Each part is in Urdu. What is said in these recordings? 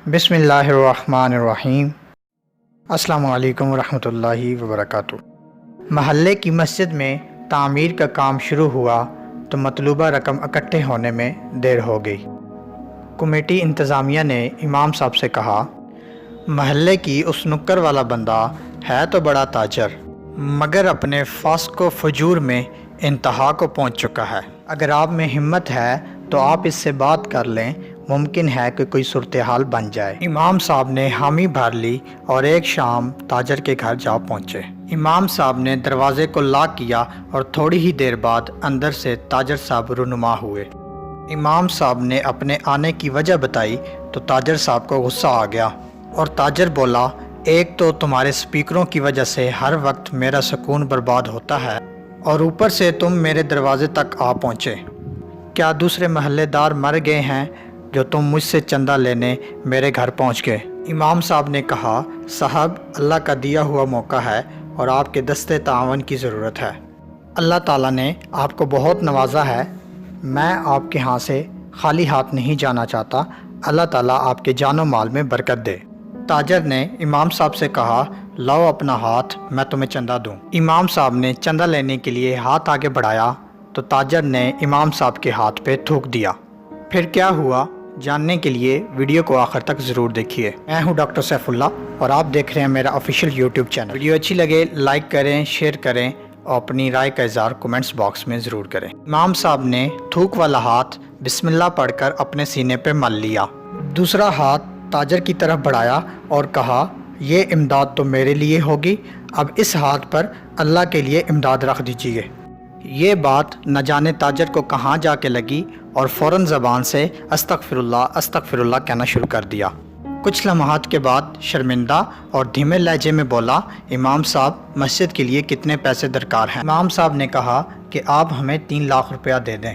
بسم اللہ الرحمن الرحیم۔ السلام علیکم ورحمۃ اللہ وبرکاتہ۔ محلے کی مسجد میں تعمیر کا کام شروع ہوا تو مطلوبہ رقم اکٹھے ہونے میں دیر ہو گئی۔ کمیٹی انتظامیہ نے امام صاحب سے کہا، محلے کی اس نکر والا بندہ ہے تو بڑا تاجر، مگر اپنے فاسق و فجور میں انتہا کو پہنچ چکا ہے۔ اگر آپ میں ہمت ہے تو آپ اس سے بات کر لیں، ممکن ہے کہ کوئی صورتحال بن جائے۔ امام صاحب نے حامی بھر لی اور ایک شام تاجر کے گھر جا پہنچے۔ امام صاحب نے دروازے کو لاک کیا اور تھوڑی ہی دیر بعد اندر سے تاجر صاحب رونما ہوئے۔ امام صاحب نے اپنے آنے کی وجہ بتائی تو تاجر صاحب کو غصہ آ گیا اور تاجر بولا، ایک تو تمہارے سپیکروں کی وجہ سے ہر وقت میرا سکون برباد ہوتا ہے اور اوپر سے تم میرے دروازے تک آ پہنچے۔ کیا دوسرے محلے دار مر گئے ہیں جو تم مجھ سے چندہ لینے میرے گھر پہنچ گئے؟ امام صاحب نے کہا، صاحب اللہ کا دیا ہوا موقع ہے اور آپ کے دستے تعاون کی ضرورت ہے۔ اللہ تعالیٰ نے آپ کو بہت نوازا ہے، میں آپ کے ہاں سے خالی ہاتھ نہیں جانا چاہتا، اللہ تعالیٰ آپ کے جان و مال میں برکت دے۔ تاجر نے امام صاحب سے کہا، لاؤ اپنا ہاتھ، میں تمہیں چندہ دوں۔ امام صاحب نے چندہ لینے کے لیے ہاتھ آگے بڑھایا تو تاجر نے امام صاحب کے ہاتھ پہ تھوک دیا۔ پھر کیا ہوا جاننے کے لیے ویڈیو کو آخر تک ضرور دیکھیے۔ میں ہوں ڈاکٹر سیف اللہ اور آپ دیکھ رہے ہیں میرا آفیشیل یوٹیوب چینل۔ ویڈیو اچھی لگے لائک کریں، شیئر کریں اور اپنی رائے کا اظہار کومنٹس باکس میں ضرور کریں۔ امام صاحب نے تھوک والا ہاتھ بسم اللہ پڑھ کر اپنے سینے پہ مل لیا، دوسرا ہاتھ تاجر کی طرف بڑھایا اور کہا، یہ امداد تو میرے لیے ہوگی، اب اس ہاتھ پر اللہ کے لیے امداد رکھ دیجیے۔ یہ بات نہ جانے تاجر کو کہاں جا کے لگی اور فوراً زبان سے استغفر اللہ کہنا شروع کر دیا۔ کچھ لمحات کے بعد شرمندہ اور دھیمے لہجے میں بولا، امام صاحب مسجد کے لیے کتنے پیسے درکار ہیں؟ امام صاحب نے کہا کہ آپ ہمیں 3 لاکھ روپیہ دے دیں۔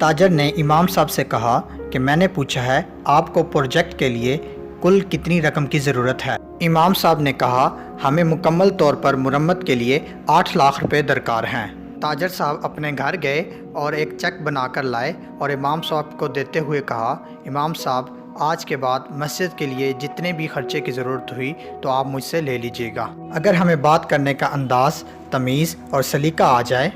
تاجر نے امام صاحب سے کہا کہ میں نے پوچھا ہے آپ کو پروجیکٹ کے لیے کل کتنی رقم کی ضرورت ہے؟ امام صاحب نے کہا، ہمیں مکمل طور پر مرمت کے لیے 8 لاکھ روپے درکار ہیں۔ تاجر صاحب اپنے گھر گئے اور ایک چیک بنا کر لائے اور امام صاحب کو دیتے ہوئے کہا، امام صاحب آج کے بعد مسجد کے لیے جتنے بھی خرچے کی ضرورت ہوئی تو آپ مجھ سے لے لیجئے گا۔ اگر ہمیں بات کرنے کا انداز، تمیز اور سلیقہ آ جائے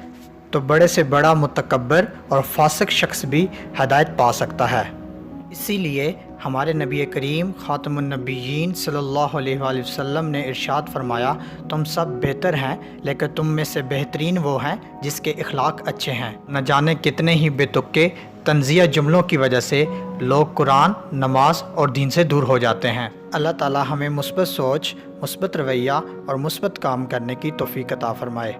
تو بڑے سے بڑا متکبر اور فاسق شخص بھی ہدایت پا سکتا ہے۔ اسی لیے ہمارے نبی کریم خاتم النبیین صلی اللہ علیہ وآلہ وسلم نے ارشاد فرمایا، تم سب بہتر ہیں لیکن تم میں سے بہترین وہ ہیں جس کے اخلاق اچھے ہیں۔ نہ جانے کتنے ہی بے تکے طنزیہ جملوں کی وجہ سے لوگ قرآن، نماز اور دین سے دور ہو جاتے ہیں۔ اللہ تعالی ہمیں مثبت سوچ، مثبت رویہ اور مثبت کام کرنے کی توفیق عطا فرمائے۔